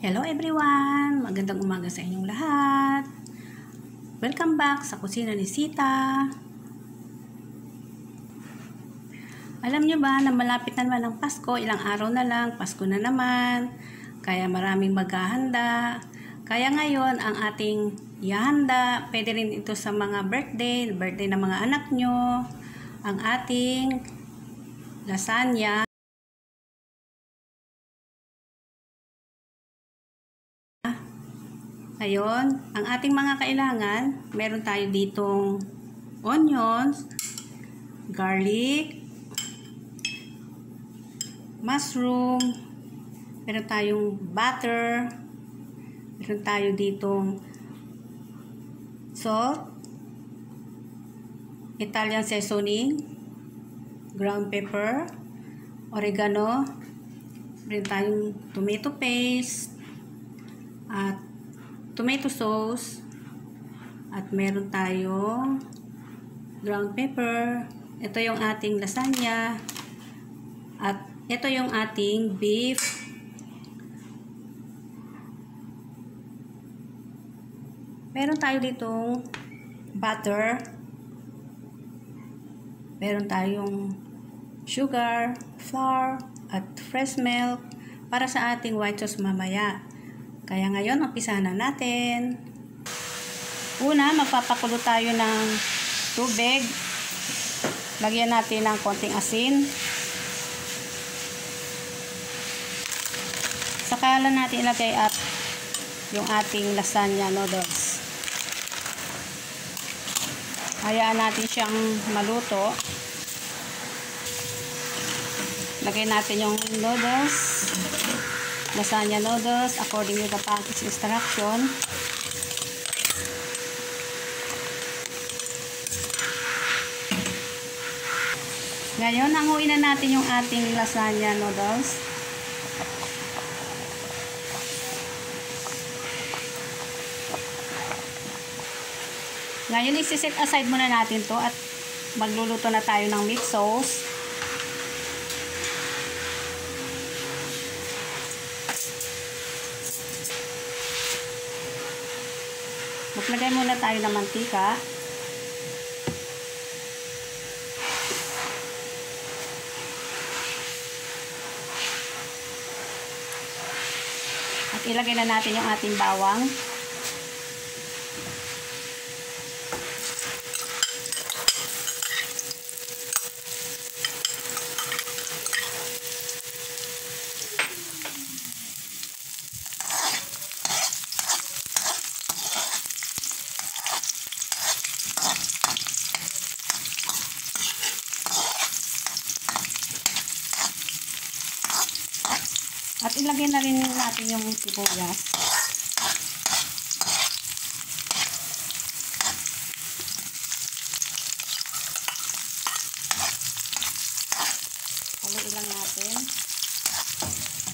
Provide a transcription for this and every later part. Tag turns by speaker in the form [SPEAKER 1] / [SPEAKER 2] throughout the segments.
[SPEAKER 1] Hello everyone! Magandang umaga sa inyong lahat. Welcome back sa kusina ni Sita. Alam nyo ba na malapit na naman ang Pasko? Ilang araw na lang, Pasko na naman. Kaya maraming maghahanda. Kaya ngayon ang ating ihahanda, pwede rin ito sa mga birthday ng mga anak nyo. Ang ating lasagna. Ngayon, ang ating mga kailangan, meron tayo ditong onions, garlic, mushroom, meron tayong butter, meron tayo ditong salt, Italian seasoning, ground pepper, oregano, meron tayong tomato paste, at tomato sauce, at meron tayong ground pepper. Ito yung ating lasagna, at ito yung ating beef. Meron tayo ditong butter, meron tayong sugar, flour, at fresh milk para sa ating white sauce mamaya. Kaya ngayon, umpisahan na natin. Una, magpapakulo tayo ng tubig. Lagyan natin ng konting asin. Saka lang natin ilagay at yung ating lasagna noodles. Hayaan natin siyang maluto. Lagay natin yung noodles. Lasagna noodles according to the package instruction. Ngayon, hanguin na natin yung ating lasagna noodles. Ngayon, isi-set aside muna natin to at magluluto na tayo ng meat sauce. Maglagay muna tayo ng mantika. At ilagay na natin yung ating bawang. At ilagay na rin natin yung sibuyas. Haluin lang natin.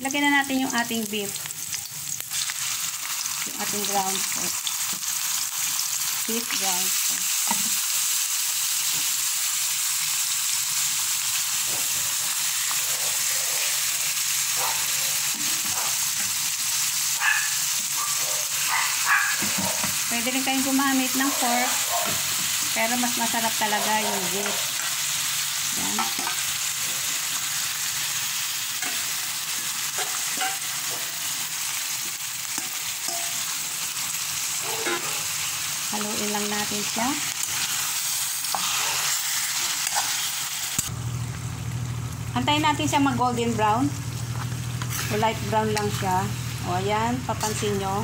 [SPEAKER 1] Ilagay na natin yung ating beef. Yung ating ground pork. Beef ground pork. Pwede rin kayong gumamit ng pork, pero mas masarap talaga yung beef. Yan. Haluin lang natin siya. Antayin natin siya mag golden brown. O light brown lang siya. O ayan, papansin nyo.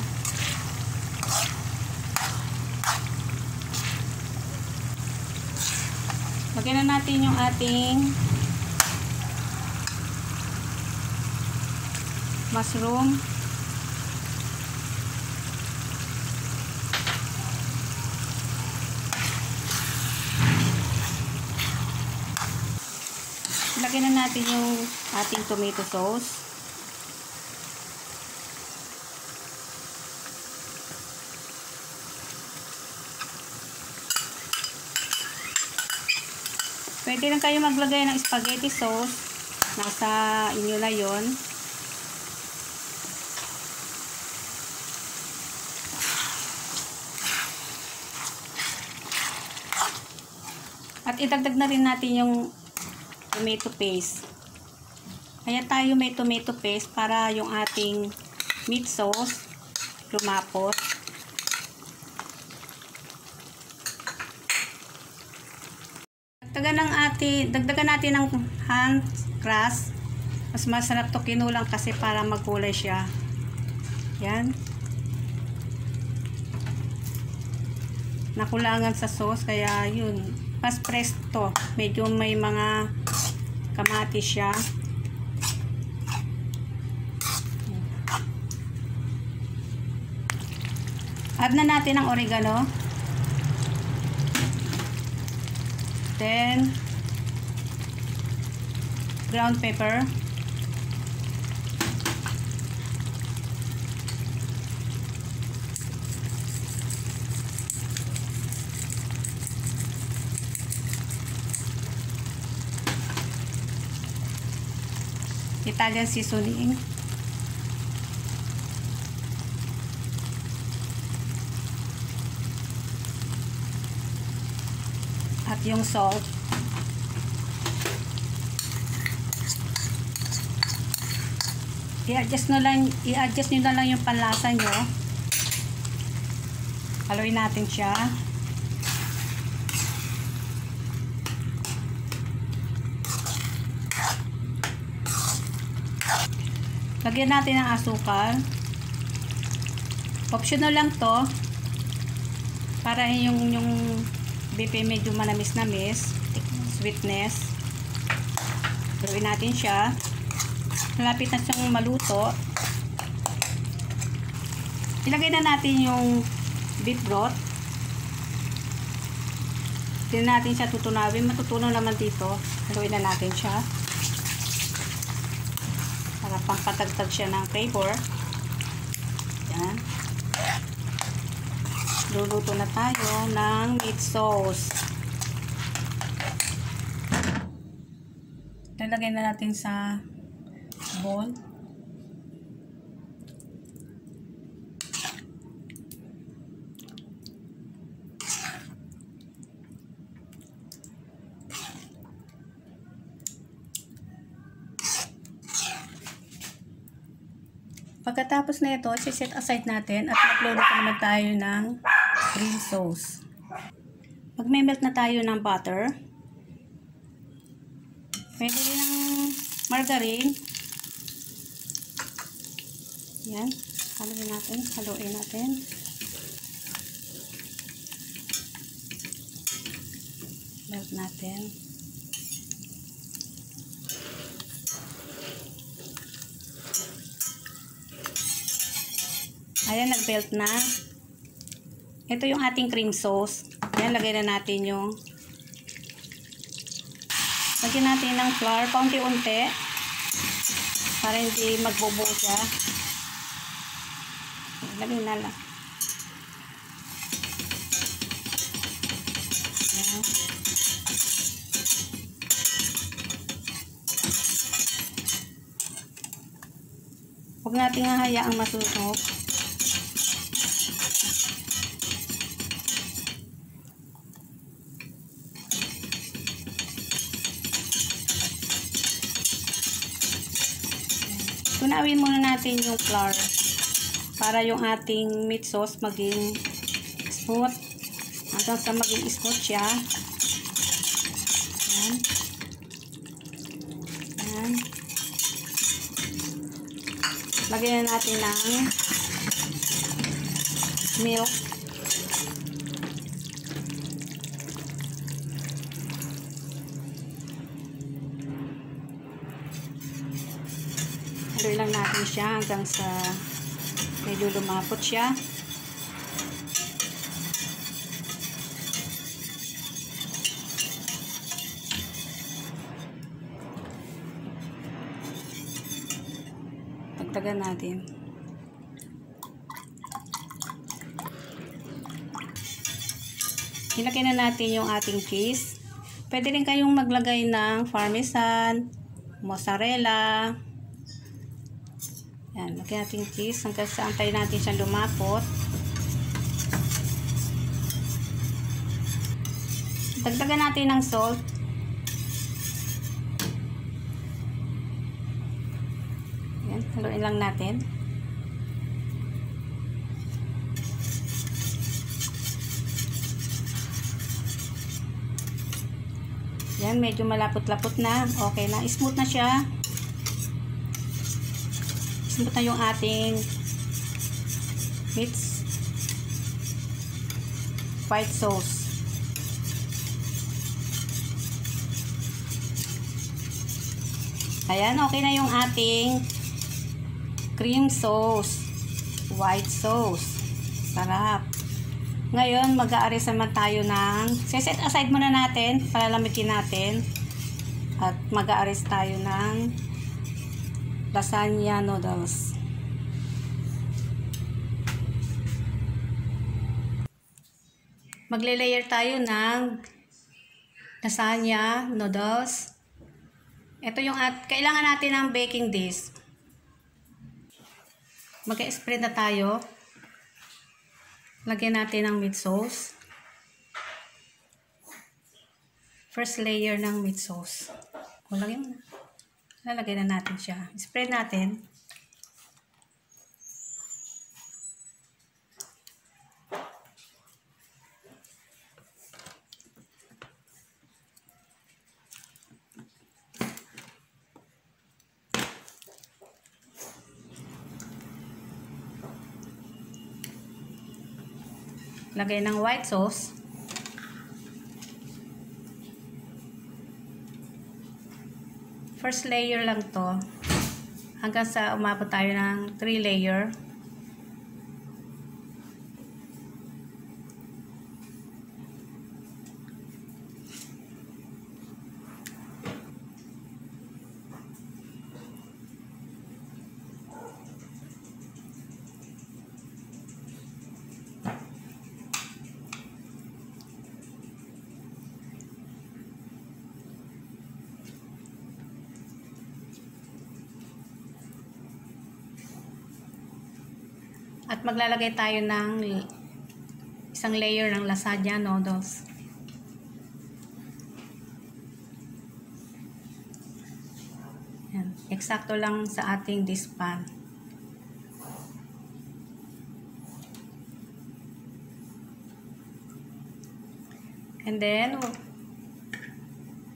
[SPEAKER 1] Lagyan na natin yung ating mushroom. Lagyan na natin yung ating tomato sauce. Pwede lang kayo maglagay ng spaghetti sauce. Nasa inyo na yon. At idagdag na rin natin yung tomato paste. Kaya tayo may tomato paste para yung ating meat sauce lumapot. Dagdagan natin ng hand crust. Mas masarap to kinulang kasi para magkulay siya. Yan. Nakulangan sa sauce kaya yun. Mas presto. Medyo may mga kamatis siya. Add na natin ang oregano. Then ground pepper. Italian seasoning. At yung salt. I-adjust nyo na lang yung panlasa nyo. Haluin natin siya. Lagyan natin ng asukal. Optional lang to. Para yung beef medyo manamis-namis. Sweetness. Haluin natin siya. Malapit na siyang maluto. Ilagay na natin yung beef broth. Hindi natin siya tutunawin. Matutunaw naman dito. Haluin na natin siya. Para pampatagtag siya ng flavor. Yan. Luluto na tayo ng meat sauce. Lalagay na natin sa bowl. Pagkatapos na ito, set aside natin at mag-load pa naman tayo ng cream sauce. Magme-melt na tayo ng butter. Pwede rin ng margarine. Yan. Haluin natin. Melt natin. Ayan, nag-melt na. Ito yung ating cream sauce. Ayan, lagay na natin yung lagyan natin ng flour, paunti-unti para hindi magbubuo siya. Lagyan na lang. Ayan. Huwag natin hahayaang masunog. Tunawin muna natin yung flour para yung ating meat sauce maging smooth. Hanggang sa maging smooth siya. Ayan. Ayan. Lagyan na natin ng milk. Haluin lang natin siya hanggang sa medyo lumapot siya. Dagdagan natin. Ilagay na natin yung ating cheese. Pwede rin kayong maglagay ng parmesan, mozzarella. Yan, lagyan natin yung cheese hanggang sa antayin natin siyang lumapot. Dagdagan natin ng salt. Yan, haluin lang natin. Yan, medyo malapot-lapot na. Okay na. Smooth na siya. Smooth na yung ating mixed white sauce. Ayan, okay na yung ating cream sauce. White sauce. Sarap. Ngayon, mag-aaris naman tayo ng set aside muna natin, palalamikin natin. At mag-aaris tayo ng lasagna noodles. Magle-layer tayo ng lasagna noodles. Ito yung kailangan natin ng baking dish. Mag-spread na tayo. Lagyan natin ng meat sauce. First layer ng meat sauce. Lagyan mo na. Lalagyan na natin siya. Spread natin. Lagay ng white sauce. First layer lang to. Hanggang sa umabot tayo ng 3 layer. At maglalagay tayo ng isang layer ng lasagna noodles. Yan. Eksakto lang sa ating dishpan. And then,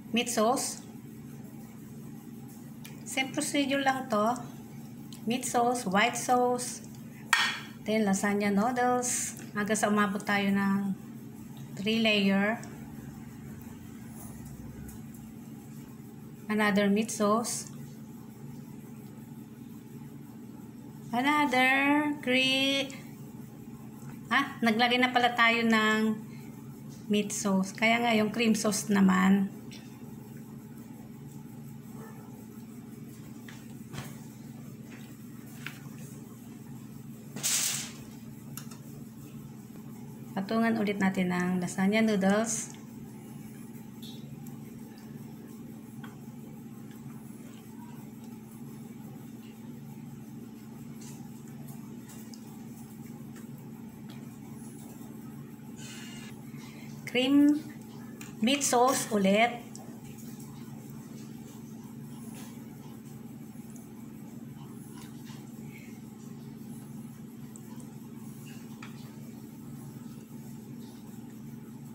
[SPEAKER 1] meat sauce. Same procedure lang to. Meat sauce, white sauce, then lasagna noodles. Hanggang sa umabot tayo ng 3 layer. Another meat sauce. Another naglagay na pala tayo ng meat sauce. Kaya nga yung cream sauce naman. Patungan ulit natin ng lasagna noodles. Cream meat sauce ulit.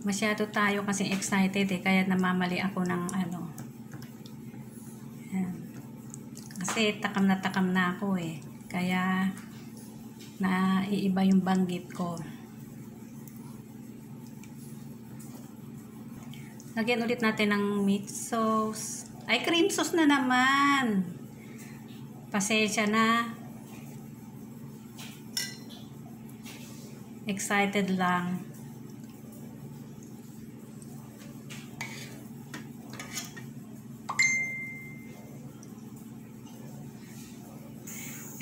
[SPEAKER 1] Masyado tayo kasi excited kaya namamali ako ng ano. Ayan. Kasi takam na ako kaya naiiba yung banggit ko. Lagyan ulit natin ng meat sauce. Ay, cream sauce na naman. Pasensya na. Excited lang.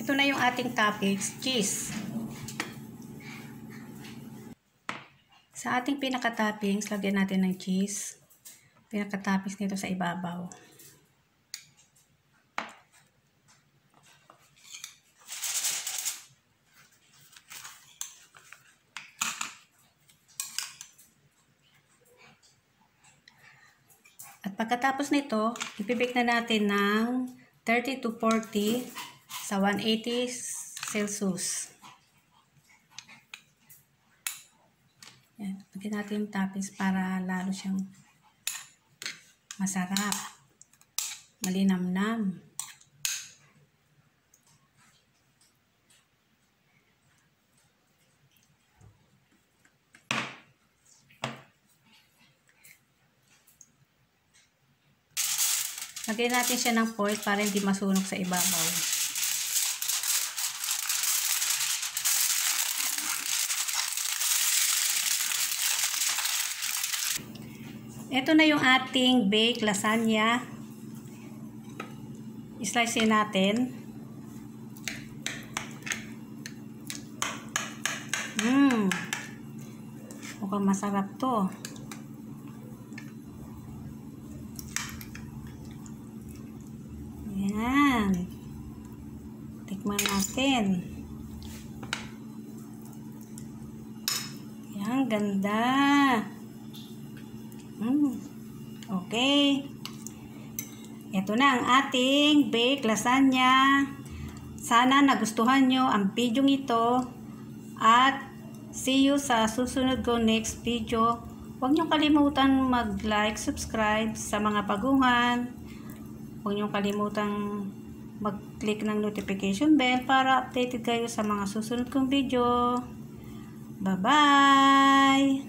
[SPEAKER 1] Ito na yung ating toppings, cheese. Sa ating pinaka-toppings, lagyan natin ng cheese. Pinaka-toppings nito sa ibabaw. At pagkatapos nito, ipibake na natin ng 30 to 40 sa 180 Celsius. Yan. Lagyan natin yung toppings para lalo siyang masarap. Malinamnam. Lagyan natin siya ng foil para hindi masunog sa ibabaw. Ito na yung ating baked lasagna. I-slice natin. Mukhang masarap to. Ayan. Tikman natin. Ayan, ganda. Okay. Ito na ang ating baked lasagna. Sana nagustuhan nyo ang video ito. At see you sa susunod ko next video. Huwag nyo kalimutan mag-like, subscribe sa mga baguhan. Huwag nyo kalimutan mag-click ng notification bell para updated kayo sa mga susunod kong video. Bye-bye!